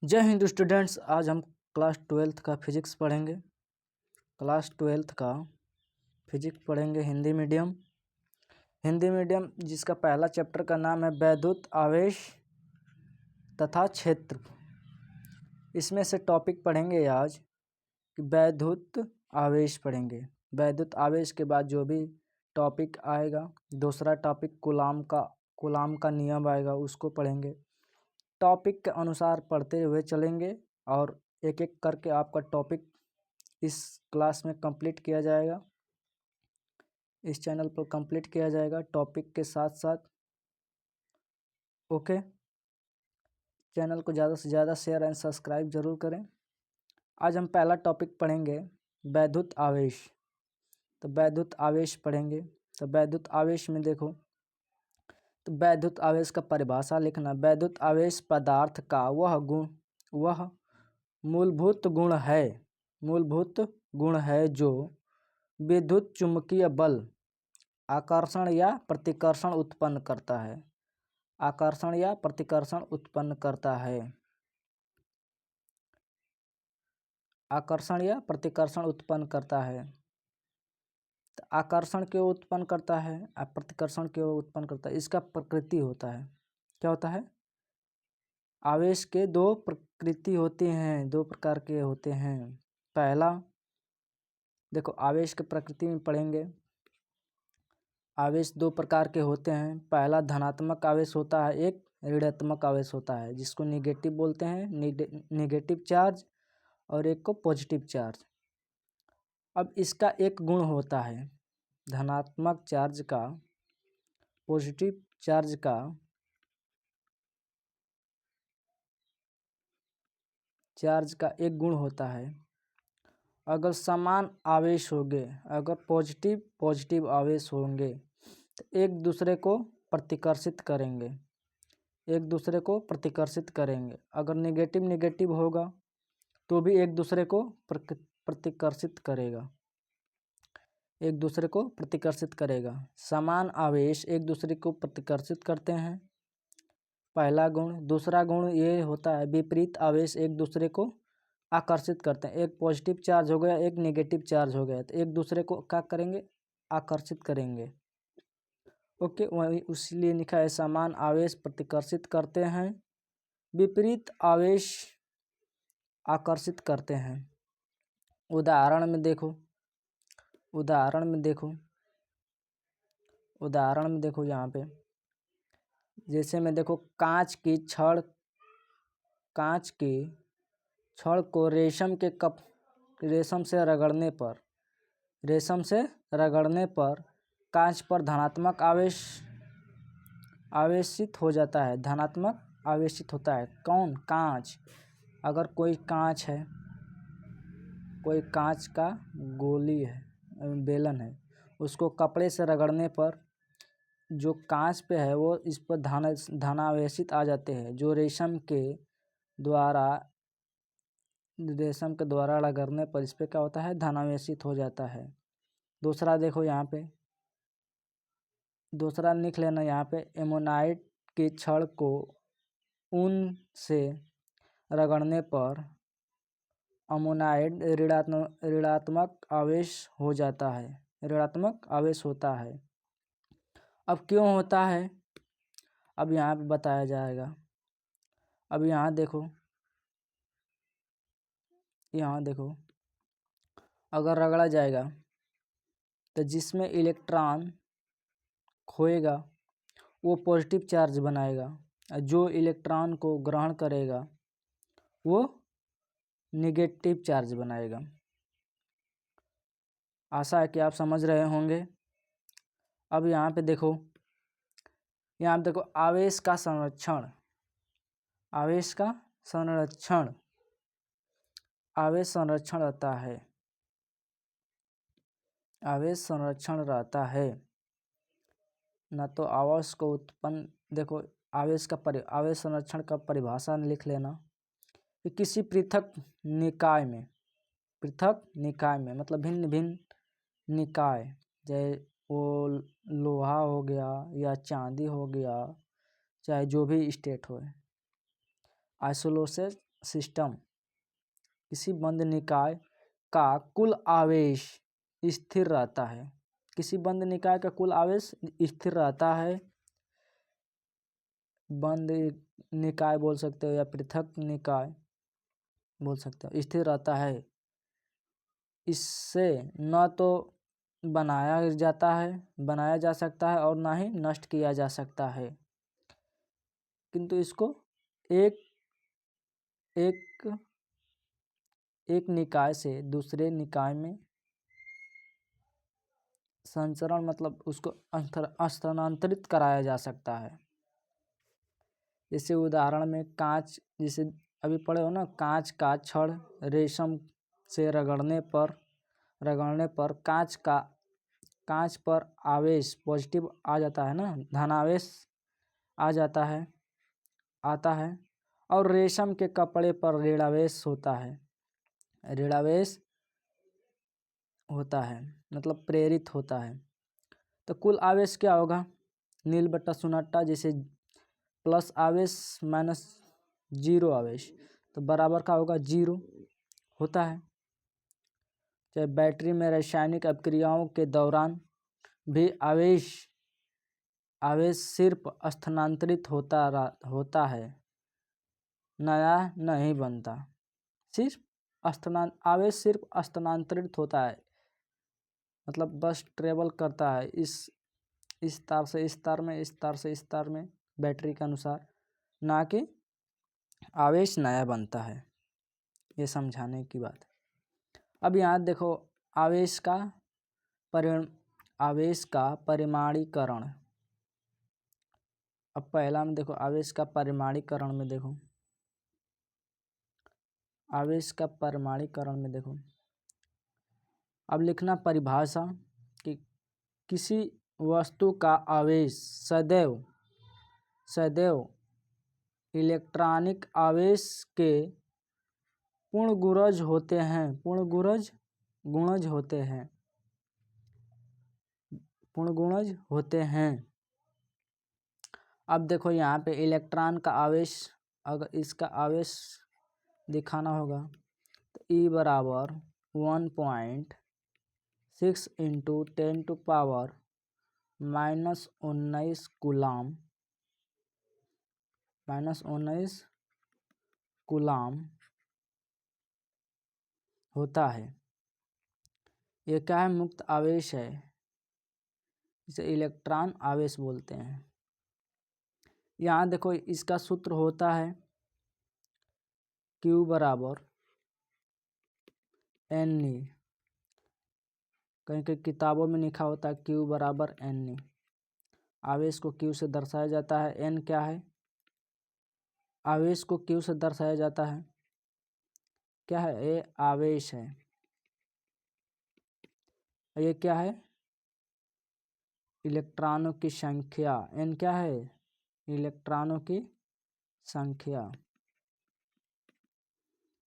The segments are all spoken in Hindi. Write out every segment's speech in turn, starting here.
जय हिंद स्टूडेंट्स। आज हम क्लास 12th का फिजिक्स पढ़ेंगे। क्लास 12th का फिजिक्स पढ़ेंगे हिंदी मीडियम जिसका पहला चैप्टर का नाम है वैद्युत आवेश तथा क्षेत्र। इसमें से टॉपिक पढ़ेंगे आज कि वैद्युत आवेश पढ़ेंगे। वैद्युत आवेश के बाद जो भी टॉपिक आएगा, दूसरा टॉपिक कूलाम का नियम आएगा, उसको पढ़ेंगे। टॉपिक के अनुसार पढ़ते हुए चलेंगे और एक एक करके आपका टॉपिक इस क्लास में कंप्लीट किया जाएगा, इस चैनल पर कंप्लीट किया जाएगा टॉपिक के साथ साथ। ओके, चैनल को ज़्यादा से ज़्यादा शेयर एंड सब्सक्राइब जरूर करें। आज हम पहला टॉपिक पढ़ेंगे वैद्युत आवेश। तो वैद्युत आवेश पढ़ेंगे। तो वैद्युत आवेश में देखो, तो वैद्युत आवेश का परिभाषा लिखना। वैद्युत आवेश पदार्थ का वह मूलभूत गुण है जो विद्युत चुम्बकीय बल, आकर्षण या प्रतिकर्षण उत्पन्न करता है। आकर्षण या प्रतिकर्षण उत्पन्न करता है। आकर्षण या प्रतिकर्षण उत्पन्न करता है। तो आकर्षण क्यों उत्पन्न करता है, प्रतिकर्षण क्यों उत्पन्न करता है? इसका प्रकृति होता है। क्या होता है? आवेश के दो प्रकृति होती हैं, दो प्रकार के होते हैं। पहला देखो, आवेश के प्रकृति में पढ़ेंगे। आवेश दो प्रकार के होते हैं। पहला धनात्मक आवेश होता है, एक ऋणात्मक आवेश होता है, जिसको निगेटिव बोलते हैं, निगेटिव चार्ज, और एक को पॉजिटिव चार्ज। अब इसका एक गुण होता है, धनात्मक चार्ज का, पॉजिटिव चार्ज का एक गुण होता है, अगर समान आवेश होंगे, अगर पॉजिटिव आवेश होंगे तो एक दूसरे को प्रतिकर्षित करेंगे। अगर निगेटिव होगा तो भी एक दूसरे को प्रतिकर्षित करेगा। समान आवेश एक दूसरे को प्रतिकर्षित करते हैं, पहला गुण। दूसरा गुण ये होता है, विपरीत आवेश एक दूसरे को आकर्षित करते हैं। एक पॉजिटिव चार्ज हो गया, एक नेगेटिव चार्ज हो गया, तो एक दूसरे को क्या करेंगे? आकर्षित करेंगे। ओके, वही उसलिए लिखा है समान आवेश प्रतिकर्षित करते हैं, विपरीत आवेश आकर्षित करते हैं। उदाहरण में देखो यहाँ पे, जैसे में देखो, कांच की छड़ को रेशम से रगड़ने पर कांच पर धनात्मक आवेशित हो जाता है। धनात्मक आवेशित होता है। कौन? कांच। अगर कोई कांच का गोली है, बेलन है, उसको कपड़े से रगड़ने पर जो कांच पे है वो इस पर धनावेशित आ जाते हैं, जो रेशम के द्वारा रगड़ने पर इस पे क्या होता है? धनावेशित हो जाता है। दूसरा देखो यहाँ पे, दूसरा लिख लेना यहाँ पे, एमोनाइट की छड़ को ऊन से रगड़ने पर अमोनाइड ऋणात्मक आवेश होता है। अब क्यों होता है, अब यहाँ पे बताया जाएगा। अब यहाँ देखो, अगर रगड़ा जाएगा तो जिसमें इलेक्ट्रॉन खोएगा वो पॉजिटिव चार्ज बनाएगा, जो इलेक्ट्रॉन को ग्रहण करेगा वो नेगेटिव चार्ज बनाएगा। आशा है कि आप समझ रहे होंगे। अब यहाँ पे देखो, आवेश का संरक्षण रहता है। न तो आवेश को उत्पन्न, देखो आवेश संरक्षण का परिभाषा लिख लेना कि किसी पृथक निकाय में मतलब भिन्न निकाय, चाहे वो लोहा हो गया या चांदी हो गया, चाहे जो भी स्टेट हो, आइसोलेशन सिस्टम, किसी बंद निकाय का कुल आवेश स्थिर रहता है। किसी बंद निकाय का कुल आवेश स्थिर रहता है। बंद निकाय बोल सकते हो या पृथक निकाय बोल सकते हो, स्थिर रहता है। इससे न तो बनाया जा सकता है और ना ही नष्ट किया जा सकता है, किंतु इसको एक एक एक निकाय से दूसरे निकाय में संचरण मतलब उसको स्थानांतरित कराया जा सकता है। जैसे उदाहरण में कांच, जैसे अभी पढ़े हो ना, कांच का छड़ रेशम से रगड़ने पर कांच पर आवेश पॉजिटिव आ जाता है ना, धनावेश आ जाता है आता है, और रेशम के कपड़े पर ऋणावेश होता है मतलब प्रेरित होता है। तो कुल आवेश क्या होगा, नील बट्टा सुनहट्टा, जैसे प्लस आवेश माइनस जीरो आवेश, तो बराबर का होगा जीरो होता है। चाहे बैटरी में रासायनिक अभिक्रियाओं के दौरान भी आवेश सिर्फ स्थानांतरित होता है, नया नहीं बनता। आवेश सिर्फ स्थानांतरित होता है, मतलब बस ट्रेवल करता है इस तार से इस तार में, इस तार से इस तार में, बैटरी के अनुसार, ना कि आवेश नया बनता है। ये समझाने की बात है। अब यहाँ देखो आवेश का परिमाणीकरण। अब पहला में देखो आवेश का परिमाणीकरण में देखो, अब लिखना परिभाषा कि किसी वस्तु का आवेश सदैव इलेक्ट्रॉनिक आवेश के पूर्ण गुणज होते हैं। अब देखो यहाँ पे इलेक्ट्रॉन का आवेश, अगर इसका आवेश दिखाना होगा तो E बराबर 1.6 इंटू 10⁻⁻19 कूलाम होता है। ये क्या है, मुक्त आवेश है, इसे इलेक्ट्रॉन आवेश बोलते हैं। यहाँ देखो इसका सूत्र होता है Q बराबर Ne, कहीं कहीं किताबों में लिखा होता है Q बराबर Ne। आवेश को Q से दर्शाया जाता है। N क्या है, आवेश को Q से दर्शाया जाता है, क्या है, ये आवेश है। ये क्या है, इलेक्ट्रॉनों की संख्या। N क्या है, इलेक्ट्रॉनों की संख्या।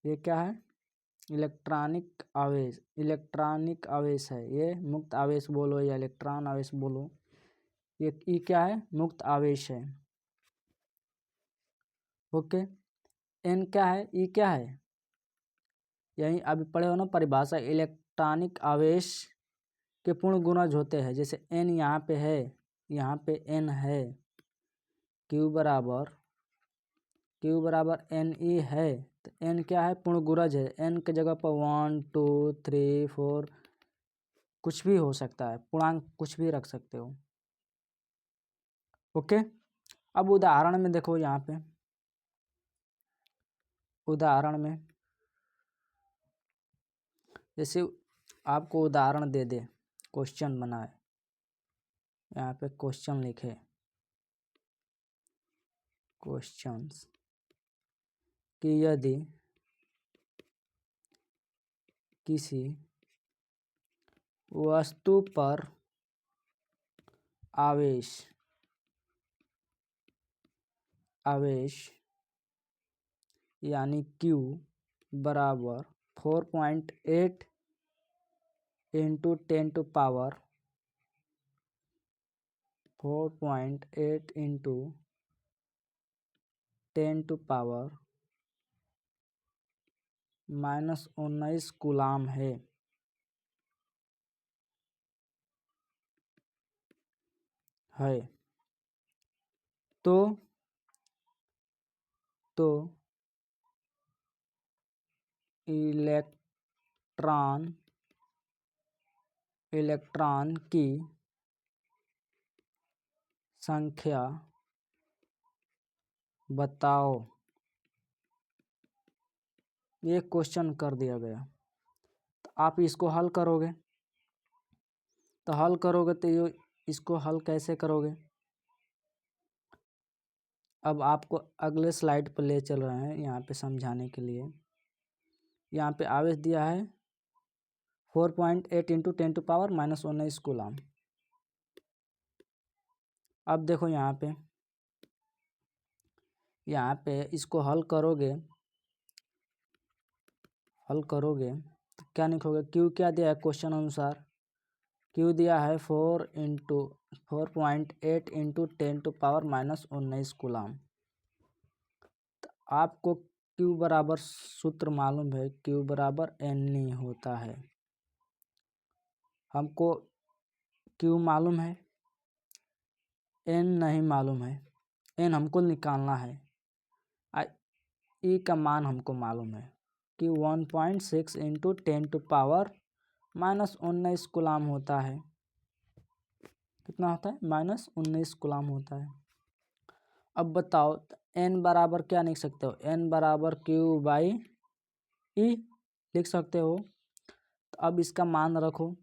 ये क्या है, इलेक्ट्रॉनिक आवेश है। ये मुक्त आवेश बोलो या इलेक्ट्रॉन आवेश बोलो, ये क्या है, मुक्त आवेश है। ओके, N क्या है, E क्या है, यही अभी पढ़े हो ना परिभाषा, इलेक्ट्रॉनिक आवेश के पूर्ण गुणज होते हैं। जैसे N यहाँ पे है, यहाँ पे N है, Q बराबर Ne है, तो N क्या है, पूर्ण गुणज है। N के जगह पर 1 2 3 4 कुछ भी हो सकता है, पूर्णांक कुछ भी रख सकते हो। ओके, अब उदाहरण में देखो, यहाँ पे उदाहरण में जैसे आपको उदाहरण दे दे, क्वेश्चन बनाए, यहाँ पे क्वेश्चन लिखे, क्वेश्चंस कि यदि किसी वस्तु पर आवेश यानी Q बराबर 4.8 इंटू 10⁻⁴ -19 कूलाम है। तो इलेक्ट्रॉन की संख्या बताओ। ये क्वेश्चन कर दिया गया, तो आप इसको हल करोगे। तो इसको हल कैसे करोगे? अब आपको अगले स्लाइड पर ले चल रहे हैं यहाँ पे समझाने के लिए। यहाँ पे आवेश दिया है 4.8 × 10⁻⁻19 कूलाम। अब देखो यहाँ पे इसको हल करोगे तो क्या लिखोगे? क्यू क्या दिया है क्वेश्चन अनुसार? क्यू दिया है 4.8 × 10⁻⁻19 कूलाम। तो आपको क्यू बराबर सूत्र मालूम है, क्यू बराबर N होता है। हमको क्यू मालूम है, N नहीं मालूम है। N हमको निकालना है। E का मान हमको मालूम है कि 1.6 × 10⁻⁻19 कूलाम होता है। कितना होता है? -19 कूलाम होता है। अब बताओ N बराबर क्या लिख सकते हो? N बराबर Q/E लिख सकते हो। तो अब इसका मान रखो,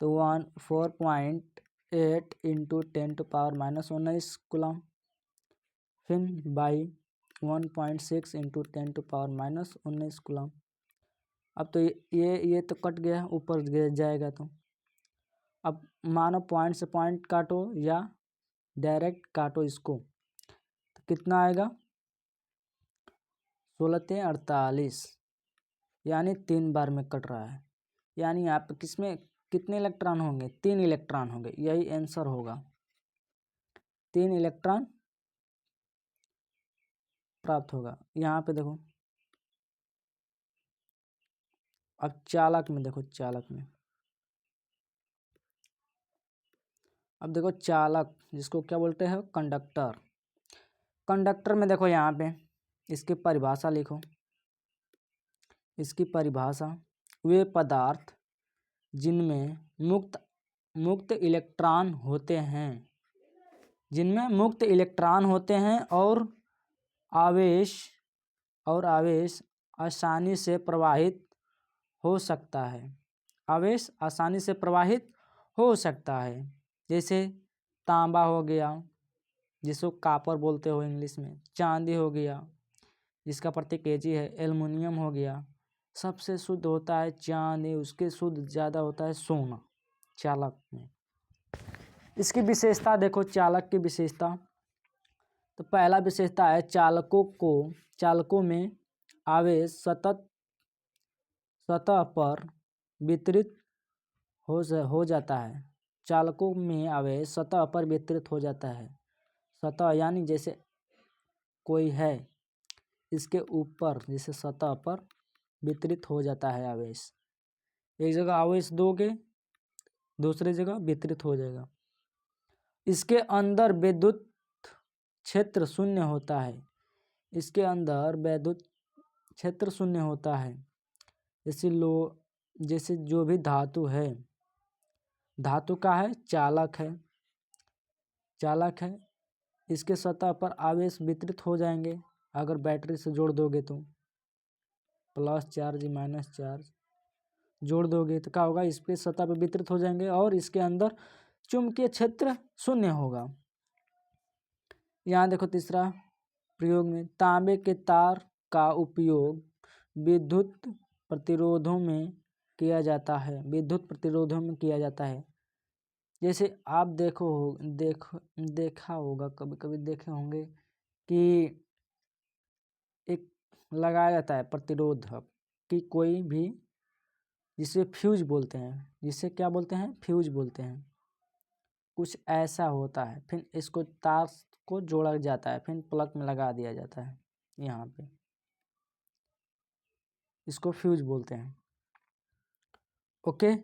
तो 4.8 × 10⁻⁻19 कूलाम, फिर बाई 1.6 × 10⁻⁻19 कूलाम। अब तो ये तो कट गया, ऊपर जाएगा। तो अब मानो पॉइंट से पॉइंट काटो या डायरेक्ट काटो इसको, तो कितना आएगा? 16×48, यानी 3 बार में कट रहा है। यानी यहाँ पे किसमें कितने इलेक्ट्रॉन होंगे? 3 इलेक्ट्रॉन होंगे। यही आंसर होगा, 3 इलेक्ट्रॉन प्राप्त होगा। यहाँ पे देखो, अब चालक में देखो, अब देखो चालक जिसको क्या बोलते हैं? कंडक्टर में देखो यहाँ पे इसकी परिभाषा लिखो। इसकी परिभाषा, वे पदार्थ जिनमें मुक्त इलेक्ट्रॉन होते हैं और आवेश आसानी से प्रवाहित हो सकता है। जैसे तांबा हो गया, जिसको कॉपर बोलते हो इंग्लिश में, चांदी हो गया जिसका प्रतीक Ag है, एल्युमिनियम हो गया। सबसे शुद्ध होता है चांदी, उसके शुद्ध ज़्यादा होता है सोना चालक में। इसकी विशेषता देखो, चालक की विशेषता। तो पहला विशेषता है चालकों में आवेश सतह पर वितरित हो जाता है। चालकों में आवेश सतह पर वितरित हो जाता है। सतह यानी जैसे कोई है, इसके ऊपर जैसे सतह पर वितरित हो जाता है आवेश। एक जगह आवेश दोगे, दूसरी जगह वितरित हो जाएगा। इसके अंदर विद्युत क्षेत्र शून्य होता है। जैसे जो भी धातु है, धातु का है, चालक है, इसके सतह पर आवेश वितरित हो जाएंगे। अगर बैटरी से जोड़ दोगे तो प्लस चार्ज माइनस चार्ज जोड़ दोगे तो क्या होगा? इसके सतह पर वितरित हो जाएंगे और इसके अंदर चुंबकीय क्षेत्र शून्य होगा। यहाँ देखो तीसरा प्रयोग में, तांबे के तार का उपयोग विद्युत प्रतिरोधों में किया जाता है। जैसे आप देखा होगा, कभी कभी देखे होंगे कि एक लगाया जाता है प्रतिरोधक कि कोई भी, जिसे फ्यूज बोलते हैं, कुछ ऐसा होता है। फिर इसको तार को जोड़ा जाता है, फिर प्लग में लगा दिया जाता है। यहाँ पे इसको फ्यूज बोलते हैं। ओके,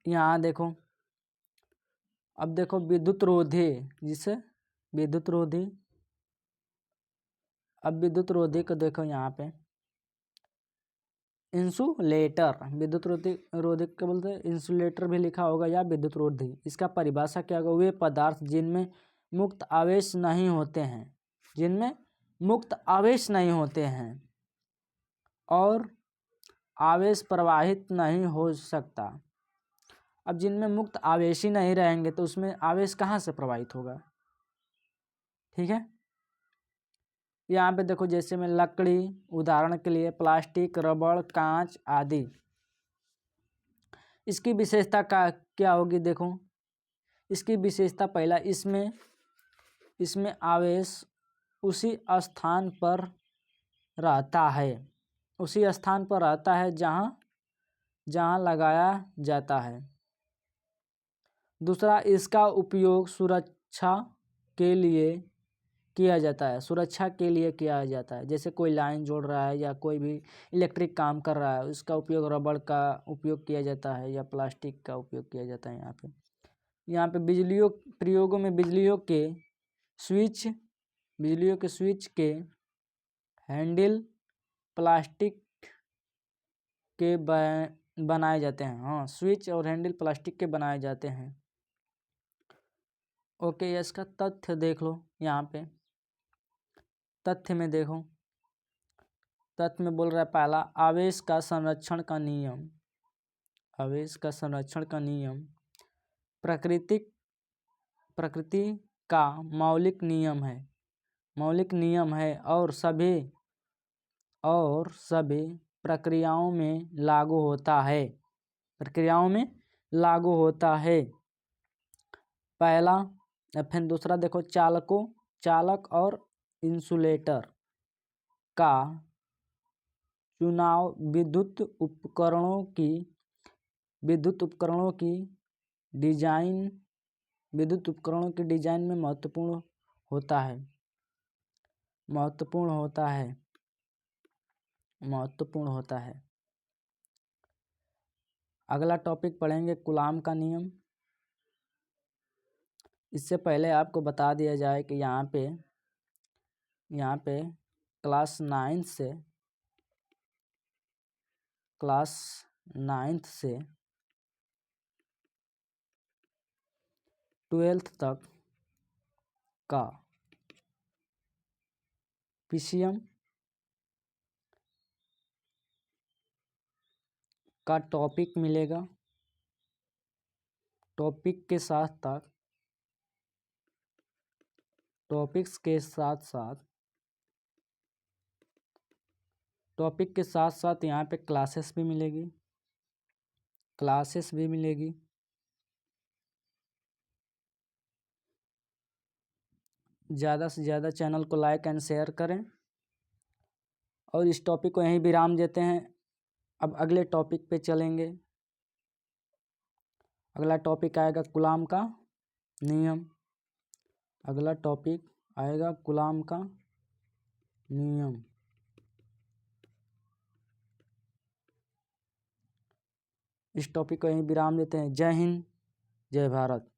यहाँ देखो, अब देखो विद्युत रोधी, जिसे विद्युत रोधी, अब विद्युत रोधी को देखो यहाँ पे इंसुलेटर, विद्युत रोधी क्या बोलते हैं, इंसुलेटर भी लिखा होगा या विद्युत रोधी। इसका परिभाषा क्या होगा, वे पदार्थ जिनमें मुक्त आवेश नहीं होते हैं, जिनमें मुक्त आवेश नहीं होते हैं और आवेश प्रवाहित नहीं हो सकता। अब जिनमें मुक्त आवेश ही नहीं रहेंगे तो उसमें आवेश कहाँ से प्रवाहित होगा। ठीक है, यहाँ पे देखो जैसे में लकड़ी, उदाहरण के लिए प्लास्टिक, रबड़, कांच आदि। इसकी विशेषता का क्या होगी, देखो इसकी विशेषता पहला, इसमें आवेश उसी स्थान पर रहता है, उसी स्थान पर रहता है जहाँ लगाया जाता है। दूसरा, इसका उपयोग सुरक्षा के लिए किया जाता है, सुरक्षा के लिए किया जाता है। जैसे कोई लाइन जोड़ रहा है या कोई भी इलेक्ट्रिक काम कर रहा है, उसका उपयोग रबड़ का उपयोग किया जाता है या प्लास्टिक का उपयोग किया जाता है। यहाँ पे बिजलियों प्रयोगों में बिजलियों के स्विच के हैंडल प्लास्टिक के बनाए जाते हैं। हाँ, स्विच और हैंडल प्लास्टिक के बनाए जाते हैं। ओके, इसका तथ्य देख लो। यहाँ पे तथ्य में देखो, तथ्य में बोल रहा है पहला, आवेश का संरक्षण का नियम, आवेश का संरक्षण का नियम प्रकृति का मौलिक नियम है और सभी प्रक्रियाओं में लागू होता है, पहला। फिर दूसरा देखो, चालक और इंसुलेटर का चुनाव विद्युत उपकरणों की डिजाइन में महत्वपूर्ण होता है। अगला टॉपिक पढ़ेंगे कूलाम का नियम। इससे पहले आपको बता दिया जाए कि यहाँ पे क्लास 9 से 12th तक का पीसीएम का टॉपिक मिलेगा। टॉपिक्स के साथ साथ यहाँ पे क्लासेस भी मिलेगी। ज़्यादा से ज़्यादा चैनल को लाइक एंड शेयर करें और इस टॉपिक को यहीं विराम देते हैं। अब अगले टॉपिक पे चलेंगे। अगला टॉपिक आएगा कूलाम का नियम। अगला टॉपिक आएगा कूलाम का नियम। इस टॉपिक को यहीं विराम देते हैं। जय हिंद, जय भारत।